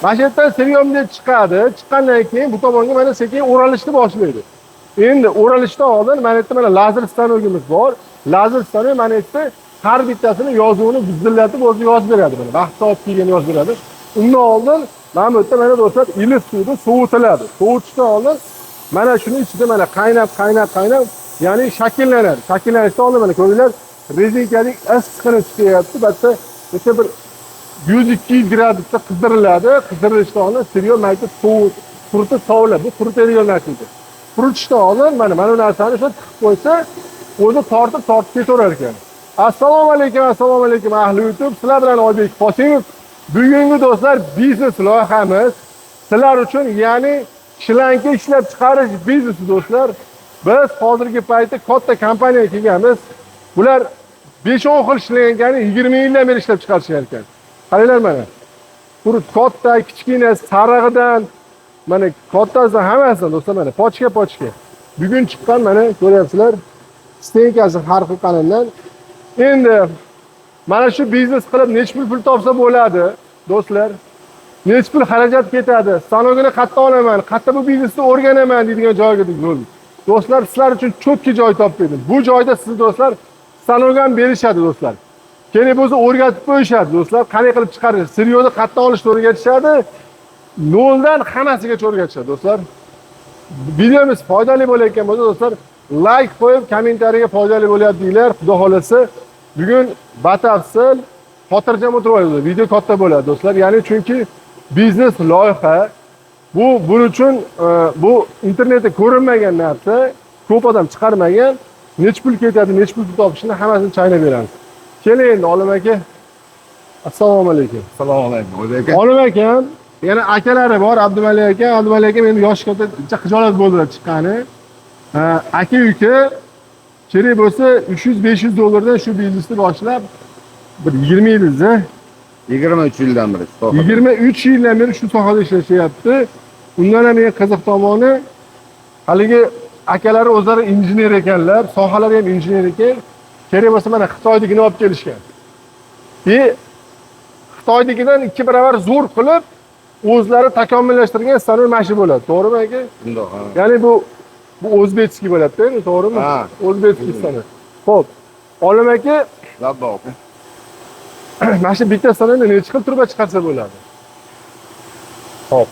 Mana shu yerdan serialga chiqadi. Chiqqandan keyin bu tomonga mana sekin o'ralishni boshlaydi. Endi o'ralishdan oldin mana yerda mana lazer stanogimiz bor. Lazer stanok mana yerda har bittasini yozuvini g'izillatib o'zi yozib beradi mana. Vaqt soat kelgan yozib beradi. Undan oldin mana bu yerda mana do'stlar iliq suvda sovitiladi. Sovitishdan oldin mana shuning ichida mana qaynab, ya'ni shakllanadi. Shakllanishdan oldin mana ko'ringlar, rezinkaning issiqini chiqyapti. Bitta o'sha bir 100-200 gradusda qizdiriladi. Qizdirilishdan oldin serial mayda quritib soviladi. Bu quritadigan narsa. Quritishdan oldin mana bu narsani shu tiqib qo'ysa, o'zi tortib ketaverar ekan. Assalomu alaykum ahli YouTube. Sizlar bilan Oybek Qosimov. Bugungi do'stlar biznes loyihamiz sizlar uchun, ya'ni shlanka ishlab chiqarish biznesi do'stlar. Biz hozirgi paytda katta kompaniyaga kelganmiz. Bular 5-10 xil shlankani 20 yildan beri ishlab chiqarishgan ekan. Qaranglar mana. Bu katta, kichkina, sarig'idan mana kattasidan hammasidan do'stlar mana pochka. Bugun chiqqan mana ko'ryapsizlar. Stenkasi har xil qanamdan. Endi mana shu biznes qilib nechta pul topsa bo'ladi do'stlar. Nechta pul xarajat ketadi. Stanogini qayerdan olaman, qayerda bu biznesni o'rganaman deydigan joyga keldik. Do'stlar, sizlar uchun cho'tki joy topdim. Bu joyda siz do'stlar stanogan berishadi do'stlar. Keyin o'zi o'rgatib qo'yishadi do'stlar. Qanday qilib chiqarish, serialni qayerdan olishni o'rgatishadi. Noldan hammasigacha o'rgatishadi do'stlar. Videomiz foydali bo'layotgan bo'lsa do'stlar, like qo'yib, kommentariyaga foydali bo'lyapti deylar. Xudo xolasa, bugun batafsil xotirjam o'tirib video katta bo'ladi do'stlar. Ya'ni chunki biznes loyiha buning uchun bu internetda ko'rinmagan narsa, ko'p odam chiqarmagan, nechta pul ketadi, nechta pul topishni hammasini chaynab beramiz. Keling endi Olim aka. Assalomu alaykum. Assalomu alaykum. Olim aka, yana akalari bor, Abdumalik aka. Abdumalik aka meni yosh katta xijolat bo'ldilar chiqqani. Aka-uka kerak bo'lsa 300-500 dollardan shu biznesni boshlab bir 20 yilda 23 yildan beri. 23 yildan beri shu sohada ishlashyapti. Undan ham eng qiziq tomoni, haligi akalari o'zlari injener ekanlar, sohalari ham injener ekan. Kerak bo'lsa mana Xitoydagidan olib kelishgan. Xitoydagidan 2 barobar zo'r qilib o'zlari takomillashtirgan stanok mashi bo'ladi. To'g'rimi aka? Shundoq. Ya'ni bu o'zbekskiy bo'ladi-da, to'g'rimi? Ha, o'zbekskiy stanok. Xo'p. Olim aka, labboq. mana shu bitta stanokni necha xil truba chiqarsa bo'ladi? Xo'p.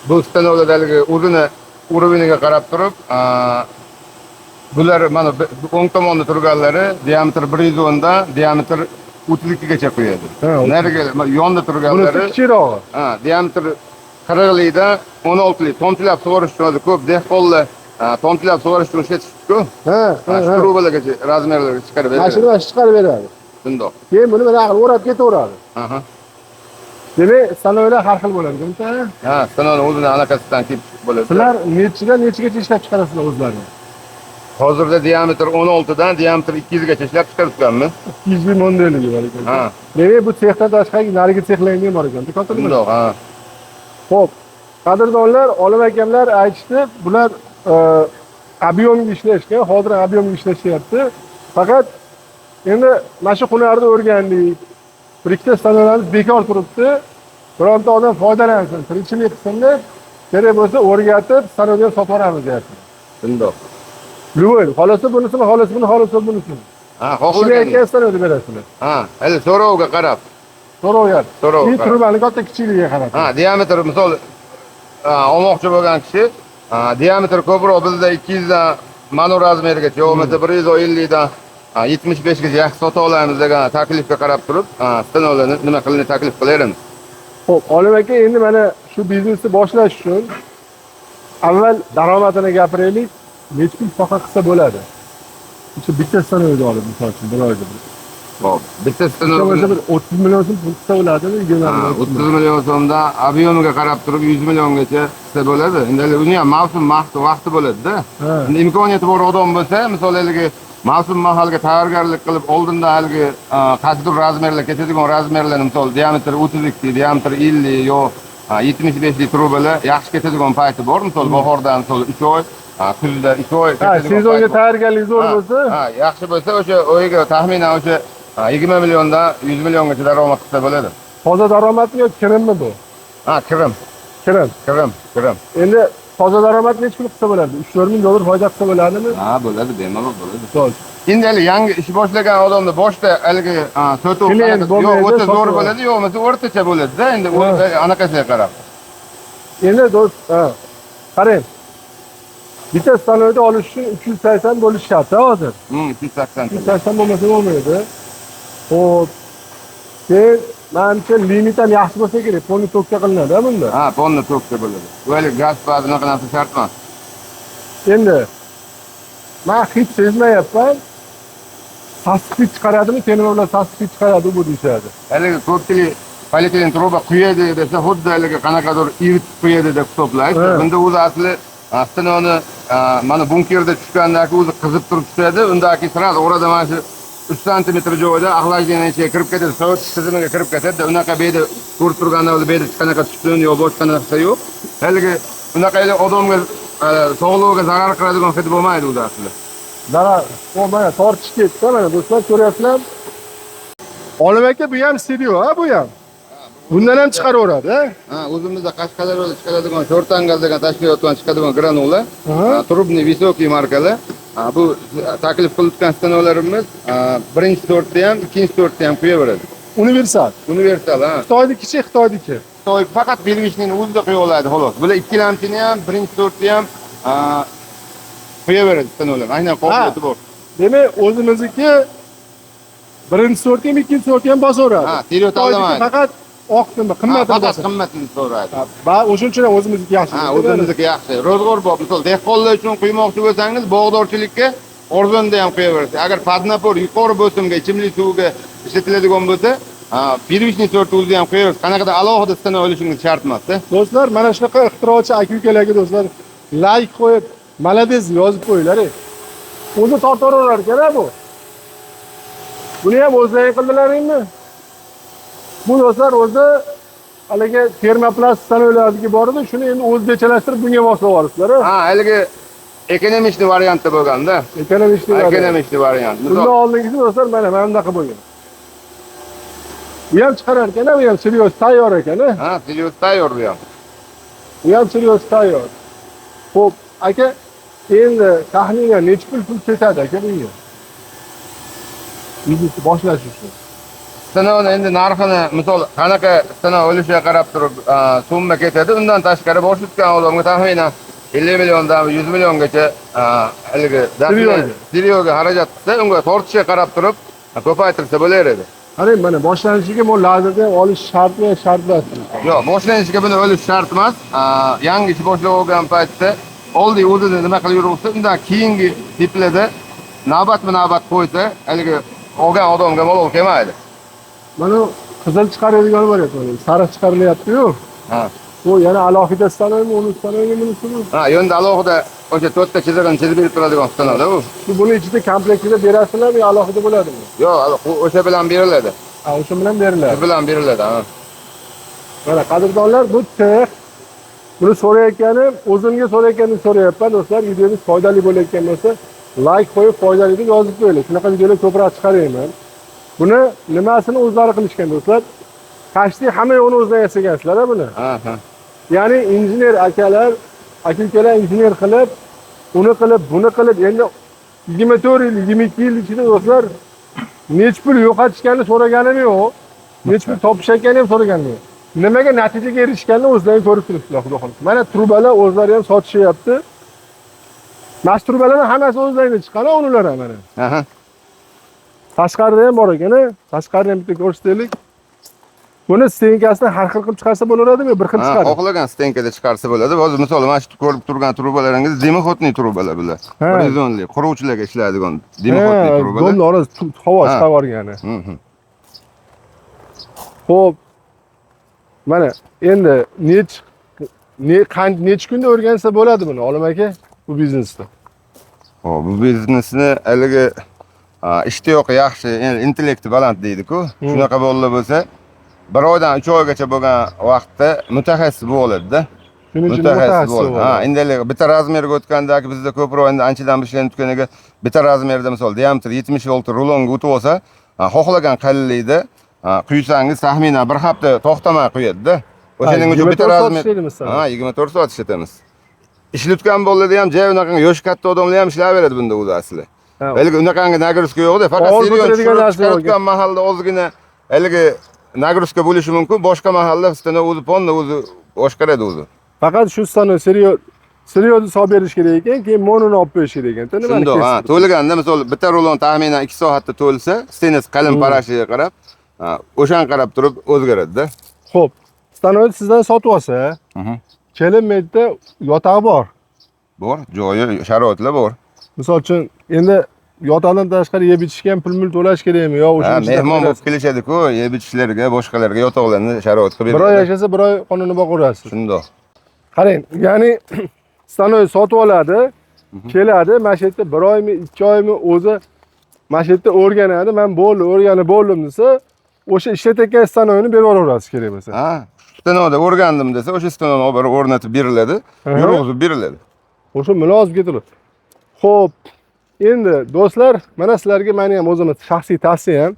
Bu stanokdagi o'zini uroviniga qarab turib, bular mana o'ng tomonda turganlari diametr 110 dan diametr 32 gacha qo'yadi. Nariga yonda turganlari bunisi kichikroq. Diametr 40 likdan 16 lik. Tomchilab sug'orish uchun ko'p dehqonlar tomchilab sug'orish uchun ishlatishdi-ku. Shu trubalargacha razmerlarga chiqarib beradi. Mashina chiqarib beradi. Shundoq. Keyin buni mana o'rab ketaveradi. Demak, stanoklar har xil bo'ladi, kimta? Stanokni o'zini anaqasidan kelib bo'ladi. Sizlar nechigacha ishlab chiqarasizlar o'zlaringiz? Hozirda diametr 16 dan diametr 200 gacha ishlab chiqaribmiz. 200 ming modelligi bor ekan. Demak, bu sexdan tashqari narigi sexlarga ham bor ekan. Shundoq, Xo'p. Qadrdonlar, Olim akamlar aytishdi, bular ob'yomga ishlashgan, hozir ob'yomga ishlashyapti. Faqat endi mana shu hunarni o'rgandik. Bir ikkita stanoklarimiz bekor turibdi. Bironta odam foydalansin, tirikchilik qilsin deb, kerak bo'lsa o'rgatib, stanokni sotib olamiz deyapti. Shundoq. Любой, xolasa bunisini, xolasa bunisini. Xohlagan stanokni berasizlar. Hali so'rovga qarab. So'rovga. So'rov. Trubani katta kichikligiga qarab. Diametr misol olmoqchi bo'lgan kishi diametr ko'proq bizda 200 dan manu razmerigacha, yo'qmasa 150 dan 75 gacha yaxshi sota olamiz degan taklifga qarab turib, stanoklarni nima qilishni taklif qilaveramiz. Xo'p, Olim aka, endi mana shu biznesni boshlash uchun avval daromadini gapiraylik. Necha pul soha qilsa bo'ladi? Shu bitta stanokni olib, misol uchun bir oyda. Xo'p, bitta stanokni 30 million so'm pul qilsa bo'ladimi? 30 million so'mdan ob'yomiga qarab turib 100 milliongacha qilsa bo'ladi. Endi uni ham mavsum vaqti bo'ladi-da. Endi imkoniyati bor odam bo'lsa, misol mavsum mahalga tayyorgarlik qilib, oldindan haligi qaysidir razmerlar, ketadigan razmerlarni misol diametr 32, diametr 50 yo 75 lik trubalar yaxshi ketadigan payti bor. Misol bahordan misol 3 oy, kuzda 2 oy ketadigan. Sezonga tayyorgarlik zo'r bo'lsa, yaxshi bo'lsa o'sha o'yiga taxminan o'sha 20 milliondan 100 milliongacha daromad qilsa bo'ladi. Hozir daromadmi yoki kirimmi bu? Ha, kirim. Kirim. Endi toza daromad necha pul qilsa bo'ladi? 3-4 ming dollar foyda qilsa bo'ladimi? Ha, bo'ladi, bemalol bo'ladi. Xo'p. Endi hali yangi ish boshlagan odamda boshda haligi sotuv Klient yo bo'lmaydi, o'ta zo'r sotuv. bo'ladi, yo bo'lmasa o'rtacha bo'ladi-da. Endi anaqasiga qarab. Endi do'st, qarang. Bitta stanoyda olish uchun 380 bo'lish shart hozir. 280. 380 bo'lmasa bo'lmaydi. Xo'p. Keyin menimcha limit ham yaxshi bo'lsa kerak. Ponni to'kka qilinadi bunda. Ha, ponni to'kka bo'ladi. O'yli gaz ba'zi unaqa narsa shart emas. Endi men hech sezmayapman. Sassiq chiqaradimi, temir bilan sassiq chiqaradi bu deyishadi. Haligi ko'pchilik polietilen truba quyadi desa, xuddi haligi qanaqadir ivit quyadi deb hisoblaydi. Bunda o'zi asli stanoni mana bunkerda tushgandan keyin o'zi qizib turib tushadi. Undagi sirad o'rada mana shu 3 santimetr joyda axlajdan ichiga kirib ketadi, sovuq tizimiga kirib ketadi. Unaqa beyda ko'rib turganda o'zi beyda qanaqa tushsin yo boshqa narsa yo'q. Haligi unaqa odamga sog'lig'iga zarar qiladigan hid bo'lmaydi o'zi asli. Zarar, o mana tortish ketdi mana do'stlar, ko'ryapsizlar. Olim aka bu ham stereo, ha bu ham. Bundan ham chiqaraveradi, ha? Ha, o'zimizda Qashqadaryoda chiqaradigan Shortangal degan tashkilotdan chiqadigan granula, trubniy visokiy markali. Bu taklif qilayotgan stanolarimiz birinchi sortda ham, ikkinchi sortda ham qo'yaveradi. Universal. Universal, ha. Xitoynikichi, Xitoyniki. Xitoy faqat belgishning o'zida qo'ya oladi, xolos. Bular ikkilamchini ham, birinchi sortni ham qo'yaveradi stanolar. Aynan qobiliyati bor. Demak, o'zimizniki birinchi sorti ham, ikkinchi sorti ham bosaveradi. Ha, stereo tanlamaydi. Faqat oqdimi, qimmatini faqat qimmatini so'raydi. Va o'shuning uchun ham o'zimizniki yaxshi. Ha, o'zimizniki yaxshi. Ro'zg'or bor. Misol, dehqonlar uchun quymoqchi bo'lsangiz, bog'dorchilikka arzonda ham qo'yaverasiz. Agar padnapor yuqori bosimga, ichimlik suviga ishlatiladigan bo'lsa, первичный sort o'zida ham qo'yaverasiz. Qanaqadir alohida stana olishingiz shart emas-da. Do'stlar, mana shunaqa ixtirochi aka-ukalarga do'stlar, like qo'yib, malades yozib qo'yinglar. O'zi tortaverar ekan bu. Buni ham o'zlari qildilaringmi? Bu do'stlar o'zi haligi termoplast stanolarga bor edi, shuni endi o'zbekchalashtirib bunga moslab olasizlar. Ha, haligi ekonomishni variantda bo'lganda. Ekonomishni variant. Bundan oldingisi do'stlar mana bunaqa bo'lgan. Bu ham chiqarar ekan, bu ham serios tayyor ekan. Ha, serios tayyor bu ham. Bu ham serios tayyor. Xo'p, aka, endi taxminan necha pul ketadi aka bunga? Biznes boshlash uchun. Stanoni endi narxini, misol, qanaqa stano o'lishiga qarab turib, summa ketadi. Undan tashqari boshlatgan odamga taxminan 50 milliondan 100 milliongacha haligi stereoga xarajat qilsa, unga tortishiga qarab turib ko'paytirsa bo'laveradi. Qarang, mana boshlanishiga bu lazerdan olish shartmi, shart emas? Yo'q, boshlanishiga buni o'lish shart emas. Yangi ish boshlab olgan paytda oldiy o'zini nima qilib yuribsa, undan keyingi tiplarda navbatma-navbat qo'ysa, haligi olgan odamga malol kelmaydi. Mana qizil chiqaradigan bo'lyapti, sariq chiqarilyapti-yu. Ha. Bu yana alohida stanoymi, uni stanoymi, bunisimi? Ha, endi alohida o'sha 4 ta chizig'ini chizib berib turadigan stanoda u. Buni ichida komplektida berasizlarmi yo alohida bo'ladimi? Yo'q, o'sha bilan beriladi. Ha, o'sha bilan beriladi. Shu bilan beriladi, ha. Mana qadrdonlar, bu tex. Buni so'rayotganim, o'zimga so'rayotganimni so'rayapman do'stlar. Videongiz foydali bo'layotgan bo'lsa, like qo'yib, foydali deb yozib qo'yinglar. Shunaqa videolar ko'proq chiqarayman. Buni nimasini o'zlari qilishgan do'stlar? Qashti hamma yo'qni o'zlari yasagansizlar buni. Ha. Ya'ni injener akalar, aka-ukalar injener qilib, uni qilib, buni qilib, endi 24 yil, 22 yil ichida do'stlar nech pul yo'qotishganini so'raganim yo'q. Nech pul topishayotganini ham so'raganim yo'q. Nimaga natijaga erishganini o'zlari ko'rib turibsizlar, xudo xohlasa. Mana trubalar o'zlari ham sotishyapti. Mas trubalarning hammasi o'zlaridan chiqqan, ular ham mana. Aha. Tashqarida ham bor ekan, tashqarini ham bitta ko'rsataylik. Buni stenkasini har xil qilib chiqarsa bo'laveradimi, bir xil chiqadi? Xohlagan stenkada chiqarsa bo'ladi. Hozir misol mana shu ko'rib turgan trubalaringiz dimoxotniy trubalar bular. Horizonli, quruvchilarga ishlaydigan dimoxotniy trubalar. Domni orasida havo chiqib yorgani. Xo'p. Mana endi necha kunda o'rgansa bo'ladi buni, Olim aka, bu biznesda? Xo'p, bu biznesni haligi ishtiyoqi yaxshi, ya'ni intellekti baland deydi-ku. Shunaqa bolalar bo'lsa, 1 oydan 3 oygacha bo'lgan vaqtda mutaxassis bo'ladi-da. Shuning uchun mutaxassis bo'ladi. Ha, endi bitta razmerga o'tgandagi bizda ko'proq endi anchadan ishlanib turganiga bitta razmerda misol diametr 70 volt rulonga o'tib olsa, xohlagan qalinlikda quysangiz taxminan 1 hafta to'xtamay quyadi-da. O'shaning uchun 24 bitta soat razmer. ishlaymiz sana. Ha, 24 soat ishlatamiz. Ishlatgan bo'ladi ham, joy unaqa yosh katta odamlar ham ishlayveradi bunda o'zi asli. Haligi unaqangi nagruska yo'q-da, faqat Og'ir serion ko'taradigan narsa yo'q. chiqarayotgan mahalda ozgina haligi nagruska bo'lishi mumkin, boshqa mahalla ustana o'zi ponna o'zi boshqaradi o'zi. Faqat shu stani seriyozda solib berish kerak ekan, keyin mononi olib qo'yish kerak ekan. Shundoq, ha, to'lganda misol bitta rulon taxminan 2 soatda to'lsa, stenasi qalin parashiga qarab, o'shan qarab turib o'zgaradi-da. Xo'p, stanoy sizdan sotib olsa, kelin metda yotog'i bor. Bor, joyi, sharoitlar bor. Misol uchun, endi yotoqdan tashqari yeb ichishga ham pul to'lash kerakmi yo o'sha mehmon bo'lib kelishadi-ku, yeb ichishlariga, boshqalarga yotoqlarni sharoit qilib beradi. Bir oy yashasa, bir oy qonuni boqirasiz. Shundoq. Qarang, ya'ni stanoy sotib oladi, keladi, mana shu yerda 1 oymi, 2 oymi o'zi mana shu yerda o'rganadi, men o'rganib bo'ldim desa, o'sha ishlatayotgan stanoyni berib yuborasiz kerak bo'lsa. Ha, stanoda o'rgandim desa, o'sha stanoni olib borib o'rnatib beriladi, yurg'izib beriladi. O'sha muloz ketiladi. Xo'p, endi do'stlar, mana sizlarga meni ham o'zimiz shaxsiy tavsiyam.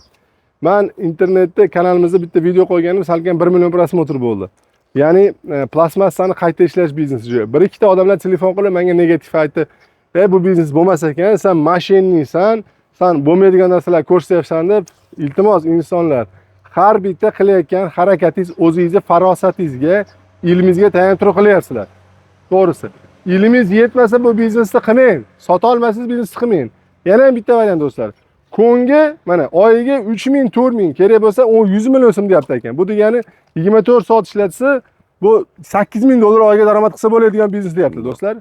Men internetda kanalimizda bitta video qo'yganim, salkam 1 million prosmotr bo'ldi. Ya'ni plastmassani qayta ishlash biznesi. Bir ikkita odamlar telefon qilib menga negativ aytdi. Bu biznes bo'lmas ekan, sen mashinnisan, sen bo'lmaydigan narsalar ko'rsatyapsan deb, iltimos insonlar, har bitta qilayotgan harakatingiz o'zingizga, farosatingizga, ilmingizga tayanib turib qilyapsizlar. To'g'risi. Ilmingiz yetmasa bu biznesni qilmang. Sota olmasangiz biznesni qilmang. Yana ham bitta variant do'stlar. Konga mana oyiga 3000, 4000 kerak bo'lsa, u 100 million so'm deyapti ekan. Bu degani 24 soat ishlatsa, bu 8000 dollar oyiga daromad qilsa bo'ladigan biznes deyapti do'stlar.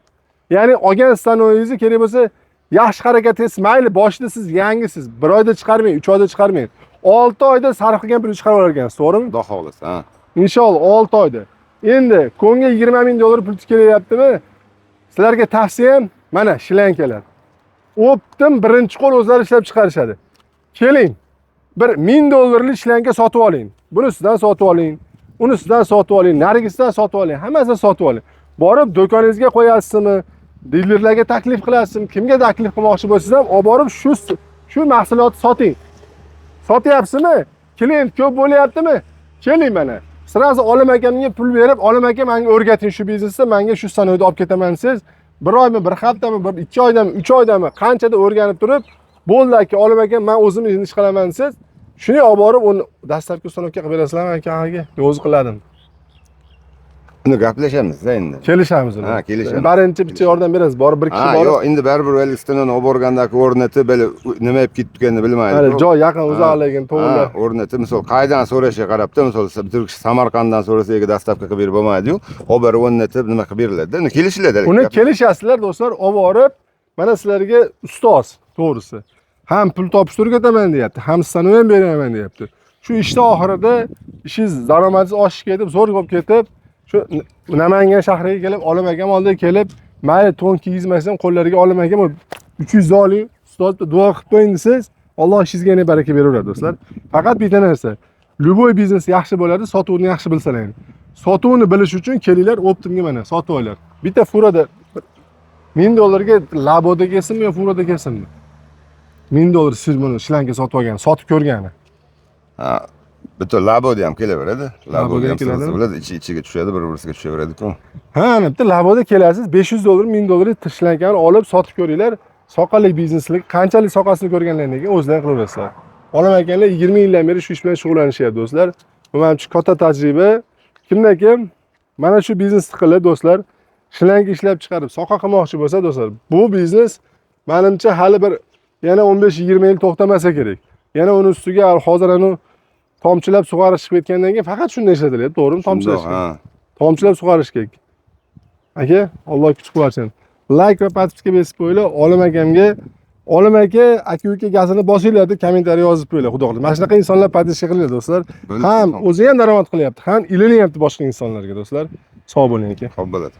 Ya'ni olgan stanoyingizni kerak bo'lsa, yaxshi harakatingiz mayli, boshida siz yangisiz, 1 oyda chiqarmang, 3 oyda chiqarmang. 6 oyda sarf qilgan pulni chiqarib olarkansiz, to'g'rimi? Xudo xolisa, ha. Inshaalloh 6 oyda. Endi konga 20 000 dollar pul kelyaptimi? Sizlarga tavsiyam mana shlankalar. Optim birinchi qo'l o'zlari ishlab chiqarishadi. Keling, bir 1000 dollarlik shlanka sotib oling. Bunisidan sotib oling, unisidan sotib oling, narigisidan sotib oling, hammasini sotib oling. Borib do'koningizga qo'yasizmi, dilerlarga taklif qilasizmi, kimga taklif qilmoqchi bo'lsangiz ham, olib borib shu mahsulotni soting. Sotyapsizmi? Klient ko'p bo'lyaptimi? Keling mana. Sirazi Olim akamga pul berib, Olim aka menga o'rgating shu biznesni, menga shu sanoyda olib ketaman siz. 1 oymi, 1 haftami, 2 oydami, 3 oydami, qanchada o'rganib turib, bo'ldi aka, Olim aka, men o'zim ish qilaman siz. Shuni olib borib, uni dastlabki uстановка qilib berasizlarmi akaga? O'zi qiladim. Uni gaplashamiz endi. Kelishamiz uni. Ha, kelishamiz. Birinchi bitta yordam berasiz, borib bir kishi borib. Yo'q, endi baribir o'lik stanoni olib borgandagi o'rnatib, nima yeb ketganini bilmaydi. Hali joy yaqin, uzoqligini to'g'rilab. O'rnatib, misol qaydan so'rashga qarabda, misol bir kishi Samarqanddan so'rasaga dastavka qilib berib bo'lmaydi-yu, olib borib o'rnatib nima qilib beriladi-da. Uni kelishiladi. Uni kelishasizlar do'stlar, olib borib, mana sizlarga ustoz, to'g'risi. Ham pul topishni o'rgataman deyapti, ham stanoy ham beraman deyapti. Shu ishda oxirida ishingiz, daromadingiz oshib ketib, zo'r bo'lib ketib, shu Namangan shahriga kelib, Olim akam oldiga kelib, mayli to'n kiygizmasam, qo'llariga Olim akam 300 oling, ustozga duo qilib qo'ying desiz, Alloh ishingizga yana baraka beraveradi do'stlar. Faqat bitta narsa, любой biznes yaxshi bo'ladi, sotuvni yaxshi bilsalaring. Sotuvni bilish uchun kelinglar, Optimga mana sotib olinglar. Bitta furada 1000 dollarga laboda kelsinmi yo furada kelsinmi? 1000 dollar siz buni shlanka sotib olgan, sotib ko'rgani. Ha, bitta laboda ham kelaveradi. Laboda ham keladi. bo'ladi, ichiga tushadi, bir-birisiga tushaveradi-ku. Ha, bitta laboda kelasiz, 500 dollar, 1000 dollar tishlankani olib sotib ko'ringlar. Soqollik bizneslik qanchalik soqasini ko'rganlardan keyin o'zlari qilaverasizlar. Olim akanlar 20 yildan beri shu ish bilan shug'ullanishyapti do'stlar. Bu men uchun katta tajriba. Kimdan kim mana shu biznesni qilib do'stlar, shlanka ishlab chiqarib soqa qilmoqchi bo'lsa do'stlar, bu biznes menimcha hali bir yana 15-20 yil to'xtamasa kerak. Yana uni ustiga hozir anu tomchilab sug'orish chiqib ketgandan keyin faqat shunday ishlatiladi, to'g'rimi? Tomchilash. Tomchilab sug'orish kerak. Aka, Alloh kuch quvvatsin. Like va podpiska bosib qo'yinglar. Olim akamga, Olim aka, aka-uka gazini bosinglar deb kommentariy yozib qo'yinglar, xudo xohlasa. Mana shunaqa insonlar podpiska qilinglar do'stlar. Ham o'zi ham daromad qilyapti, ham ilinilyapti boshqa insonlarga do'stlar. Sog' bo'ling aka. Xo'p bo'ladi.